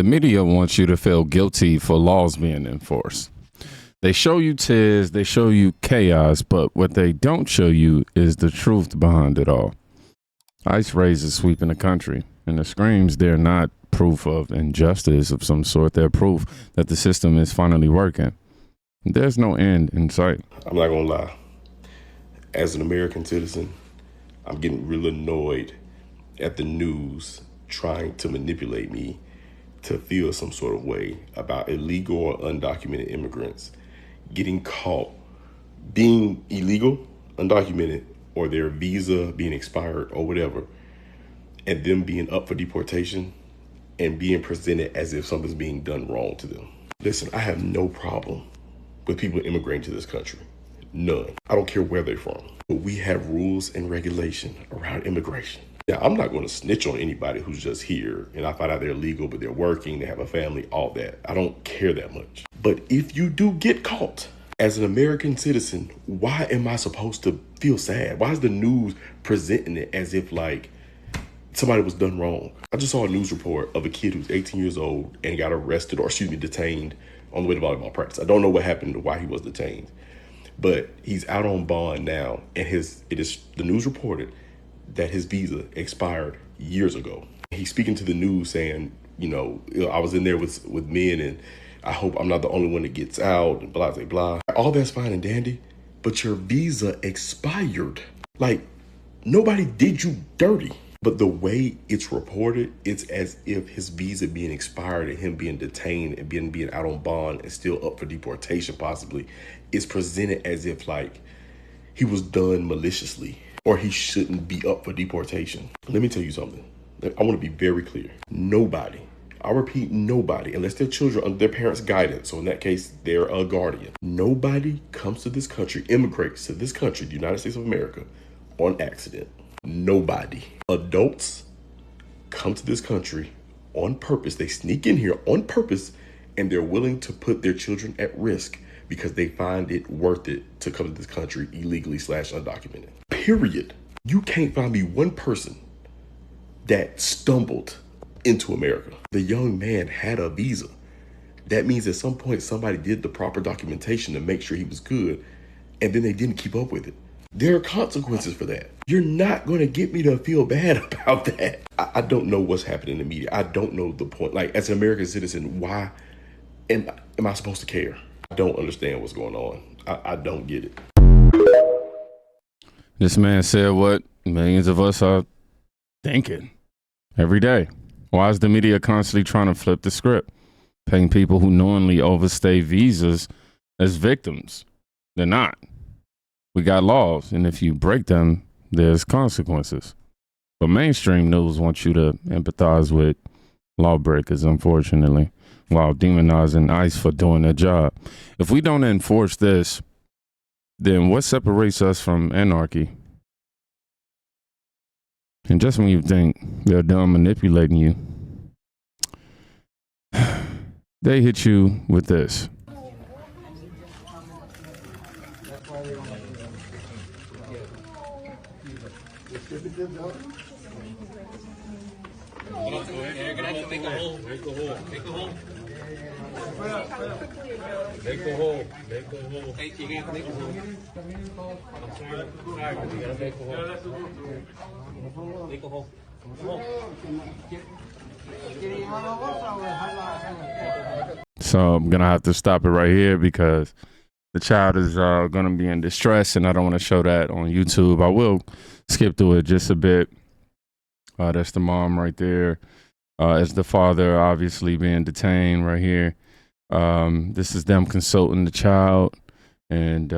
The media wants you to feel guilty for laws being enforced. They show you tears, they show you chaos, but what they don't show you is the truth behind it all. ICE raids are sweeping the country, and the screams, they're not proof of injustice of some sort. They're proof that the system is finally working. There's no end in sight. I'm not gonna lie. As an American citizen, I'm getting real annoyed at the news trying to manipulate me to feel some sort of way about illegal or undocumented immigrants getting caught being illegal, undocumented, or their visa being expired or whatever, and them being up for deportation and being presented as if something's being done wrong to them. Listen, I have no problem with people immigrating to this country. None. I don't care where they're from. But we have rules and regulation around immigration. Now, I'm not going to snitch on anybody who's just here and I find out they're legal, but they're working, they have a family, all that. I don't care that much. But if you do get caught as an American citizen, why am I supposed to feel sad? Why is the news presenting it as if like somebody was done wrong? I just saw a news report of a kid who's 18 years old and got arrested or detained on the way to volleyball practice. I don't know what happened or why he was detained, but he's out on bond now. And the news reported that his visa expired years ago. He's speaking to the news saying, I was in there with men and I hope I'm not the only one that gets out and blah, blah, blah. All that's fine and dandy, but your visa expired. Like, nobody did you dirty. But the way it's reported, it's as if his visa being expired and him being detained and being out on bond and still up for deportation possibly is presented as if like he was done maliciously or he shouldn't be up for deportation. Let me tell you something. I want to be very clear. Nobody, I repeat, nobody, unless their children under their parents' guidance, so in that case, they're a guardian. Nobody comes to this country, immigrates to this country, the United States of America, on accident. Nobody. Adults come to this country on purpose. They sneak in here on purpose, and they're willing to put their children at risk because they find it worth it to come to this country illegally / undocumented. Period. You can't find me one person that stumbled into America. The young man had a visa. That means at some point somebody did the proper documentation to make sure he was good, and then they didn't keep up with it. There are consequences for that. You're not going to get me to feel bad about that. I don't know what's happening in the media. I don't know the point. Like, as an American citizen, why am I supposed to care? I don't understand what's going on. I don't get it. This man said what millions of us are thinking every day. Why is the media constantly trying to flip the script, painting people who knowingly overstay visas as victims? They're not. We got laws, and if you break them, there's consequences. But mainstream news wants you to empathize with lawbreakers, unfortunately, while demonizing ICE for doing their job. If we don't enforce this, then what separates us from anarchy? And just when you think they're done manipulating you, they hit you with this. So I'm gonna have to stop it right here because the child is gonna be in distress, and I don't want to show that on YouTube. I will skip through it just a bit. That's the mom right there. As the father, obviously being detained right here. This is them consulting the child, and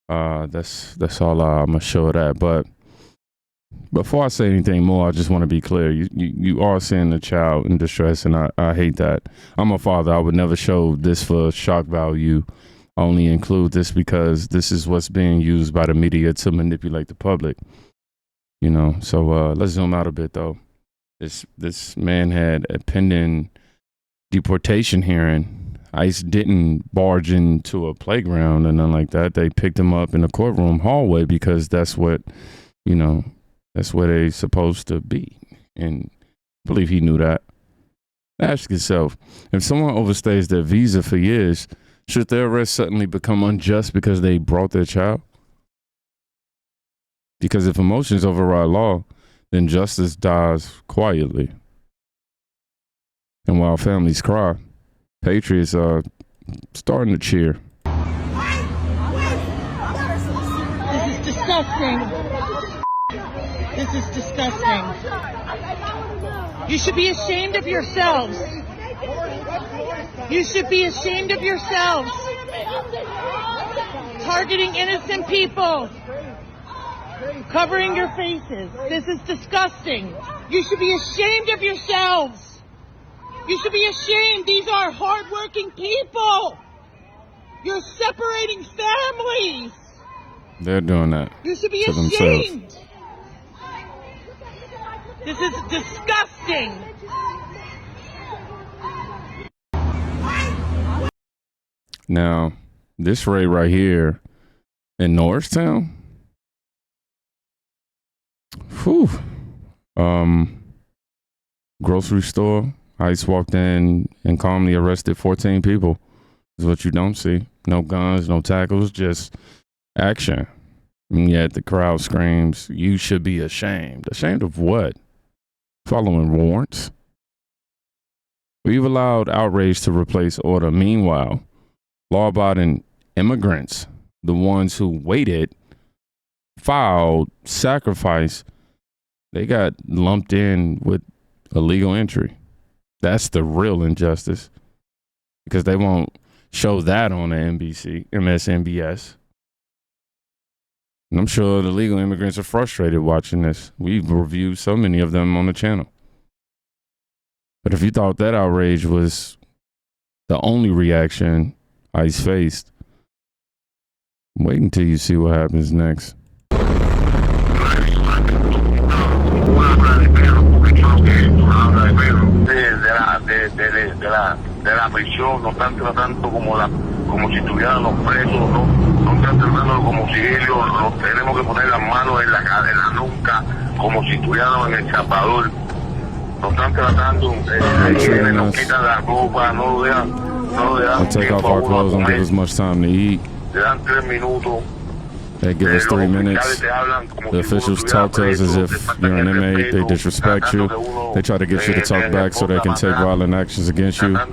that's all I'm gonna show that. But before I say anything more, I just want to be clear. You are seeing the child in distress, and I hate that. I'm a father. I would never show this for shock value. I only include this because this is what's being used by the media to manipulate the public. So let's zoom out a bit, though. This man had a pending deportation hearing. ICE didn't barge into a playground or nothing like that. They picked him up in the courtroom hallway because that's what, that's where they're supposed to be. and I believe he knew that. Ask yourself, if someone overstays their visa for years, should their arrest suddenly become unjust because they brought their child? Because if emotions override law, then justice dies quietly. And while families cry, patriots are starting to cheer. This is disgusting. This is disgusting. You should be ashamed of yourselves. You should be ashamed of yourselves. Targeting innocent people. Covering your faces. This is disgusting. You should be ashamed of yourselves. You should be ashamed. These are hardworking people. You're separating families. They're doing that. You should be to ashamed. Themselves. This is disgusting. Now, this raid right here in Norristown, whew, grocery store, ICE walked in and calmly arrested 14 people. Is what you don't see. No guns, no tackles, just action. And yet the crowd screams, "You should be ashamed." Ashamed of what? Following warrants? We've allowed outrage to replace order. Meanwhile, law-abiding immigrants, the ones who waited, filed, sacrificed, they got lumped in with illegal entry. That's the real injustice, because they won't show that on the MSNBS. And I'm sure the legal immigrants are frustrated watching this. We've reviewed so many of them on the channel. But if you thought that outrage was the only reaction ICE faced, wait until you see what happens next. De la prisión, no están tratando como si estuviéramos presos, no están tratando como si ellos los tenemos que poner las manos en la nuca, como si estuviéramos en El Salvador. Nos están tratando, nos quitan la ropa, no dejan take off our clothes and give us much time to eat. Le dan 3 minutos. They give us 3 minutes. The officials talk to us as if you're an inmate. They disrespect you. They try to get you to talk back so they can take violent actions against you. Now they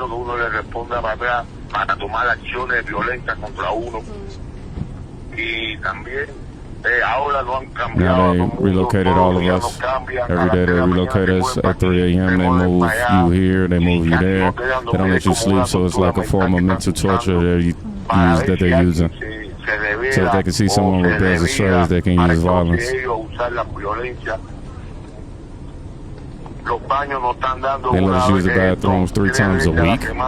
relocated all of us. Every day they relocate us. At 3 a.m. they move you here, they move you there. They don't let you sleep, so it's like a form of mental torture that they're using. So if they can see someone with bills of strays, they can use violence. They let us use the bathrooms 3 times a week. I'm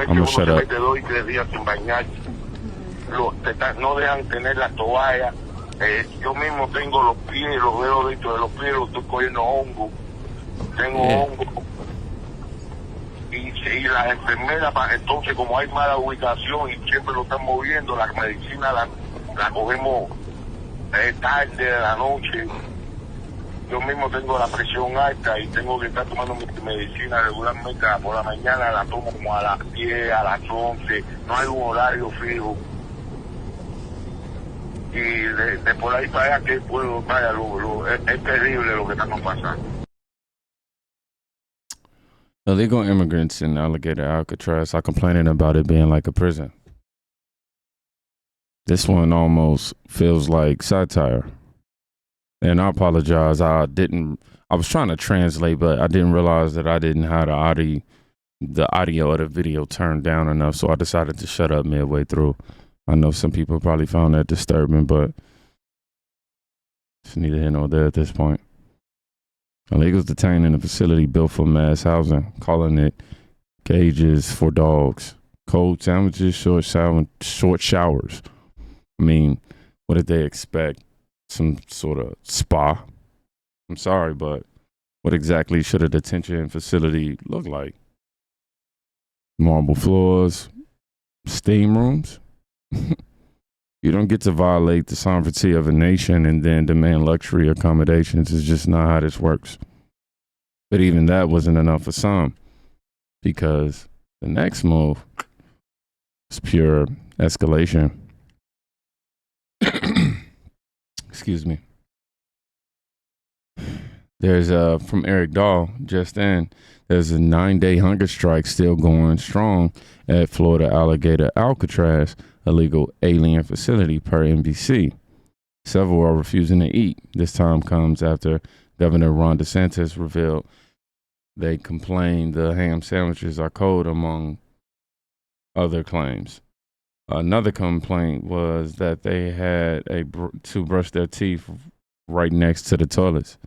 gonna shut up. No dejan tener las toallas. Yo mismo tengo los pies, los dedos dentro de los pies, estoy cogiendo hongo. Tengo hongo. Y las enfermeras, entonces como hay mala ubicación y siempre lo están moviendo, la medicina la cogemos tarde de la noche. Yo mismo tengo la presión alta y tengo que estar tomando mi medicina regularmente por la mañana, la tomo como a las 10, a las 11, no hay un horario fijo. Y de por ahí para allá que puedo, vaya, es terrible lo que estamos pasando. Illegal immigrants in Alligator Alcatraz are complaining about it being like a prison. This one almost feels like satire. And I apologize. I was trying to translate, but I didn't realize that I didn't have the audio of the video turned down enough. So I decided to shut up midway through. I know some people probably found that disturbing, but it's neither here nor there at this point. Illegals detained in a facility built for mass housing, calling it cages for dogs. Cold sandwiches, short showers. I mean, what did they expect? Some sort of spa? I'm sorry, but what exactly should a detention facility look like? Marble floors, steam rooms? You don't get to violate the sovereignty of a nation and then demand luxury accommodations. It's just not how this works. But even that wasn't enough for some, because the next move is pure escalation. Excuse me. There's from Eric Dahl just in. There's a 9-day hunger strike still going strong at Florida Alligator Alcatraz, a legal alien facility per NBC. Several are refusing to eat. This time comes after Governor Ron DeSantis revealed they complain the ham sandwiches are cold, among other claims. Another complaint was that they had to brush their teeth right next to the toilets.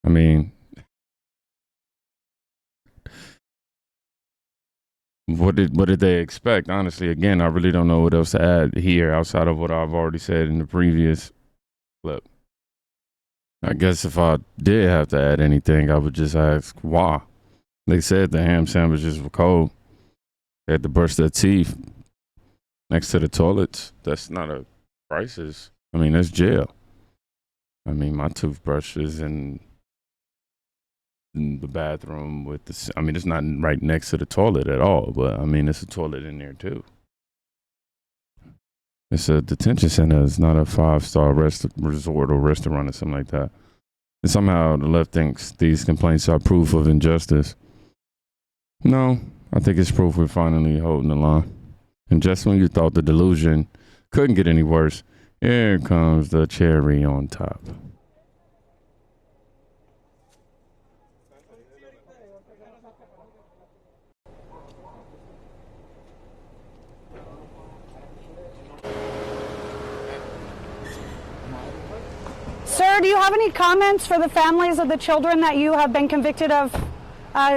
I mean, what did they expect? Honestly, again, I really don't know what else to add here outside of what I've already said in the previous clip. I guess if I did have to add anything, I would just ask why. They said the ham sandwiches were cold. They had to brush their teeth next to the toilets. That's not a crisis. I mean, that's jail. I mean, my toothbrush is in the bathroom with the. I mean, it's not right next to the toilet at all, but I mean, there's a toilet in there too. It's a detention center. It's not a 5-star resort or restaurant or something like that. And somehow the left thinks these complaints are proof of injustice. No, I think it's proof we're finally holding the line. And just when you thought the delusion couldn't get any worse, here comes the cherry on top. Sir, do you have any comments for the families of the children that you have been convicted of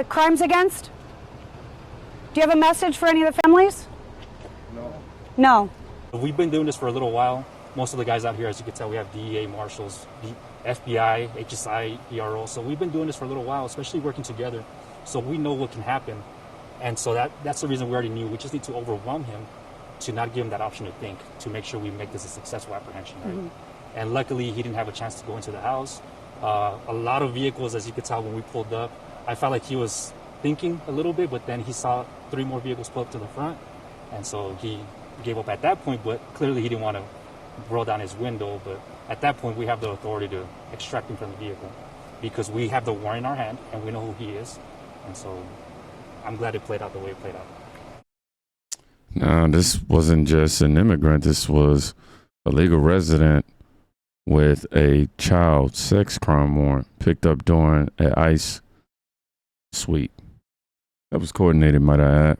crimes against? Do you have a message for any of the families? No. We've been doing this for a little while. Most of the guys out here, as you can tell, we have DEA, marshals, FBI, HSI, ERO. So we've been doing this for a little while, especially working together. So we know what can happen. And so that's the reason we already knew. We just need to overwhelm him to not give him that option to think, to make sure we make this a successful apprehension, right? Mm-hmm. And luckily, he didn't have a chance to go into the house. A lot of vehicles, as you could tell when we pulled up, I felt like he was thinking a little bit, but then he saw 3 more vehicles pull up to the front. And so he gave up at that point, but clearly he didn't want to roll down his window. But at that point, we have the authority to extract him from the vehicle because we have the warrant in our hand and we know who he is. And so I'm glad it played out the way it played out. Now, this wasn't just an immigrant. This was a legal resident with a child sex crime warrant picked up during an ICE sweep. That was coordinated, might I add.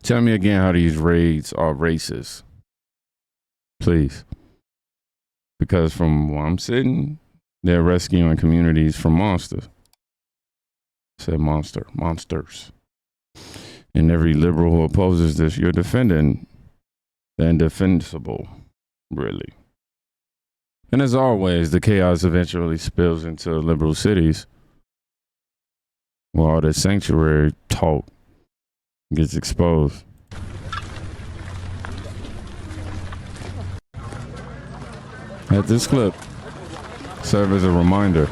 Tell me again how these raids are racist. Please. Because from where I'm sitting, they're rescuing communities from monsters. I said monsters. And every liberal who opposes this, you're defending the indefensible, really. And as always, the chaos eventually spills into liberal cities where all this sanctuary talk gets exposed. Let this clip serve as a reminder.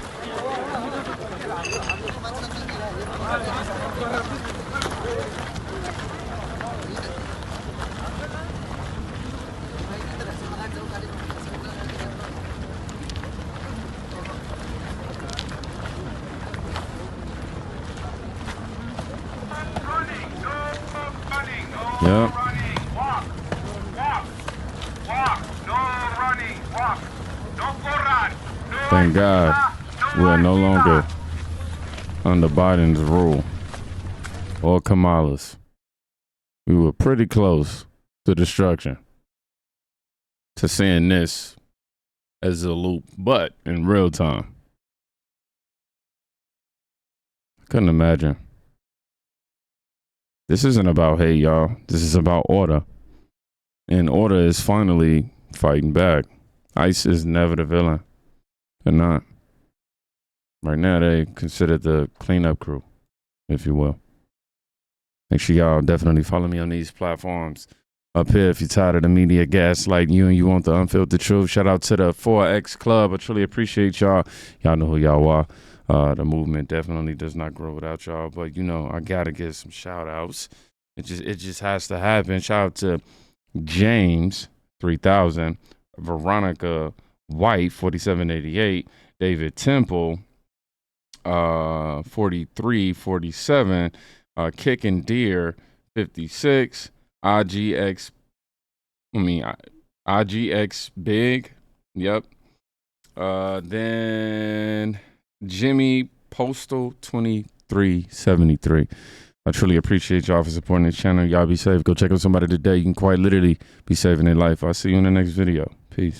Yep. Thank God we are no longer under Biden's rule or Kamala's. We were pretty close to destruction, to seeing this as a loop, but in real time. I couldn't imagine. This isn't about hate, y'all. This is about order. And order is finally fighting back. ICE is never the villain. They're not. Right now, they consider the cleanup crew, if you will. Make sure y'all definitely follow me on these platforms. Up here, if you're tired of the media gaslighting you and you want the unfiltered truth, shout out to the 4X Club. I truly appreciate y'all. Y'all know who y'all are. The movement definitely does not grow without y'all. But, you know, I got to get some shout outs. It just has to happen. Shout out to James, 3000, Veronica White, 4788, David Temple, 4347, Kicking Deer, 56, IGX Big. Yep. Then Jimmy Postal 2373. I truly appreciate y'all for supporting this channel. Y'all be safe. Go check out somebody today. You can quite literally be saving their life. I'll see you in the next video. Peace.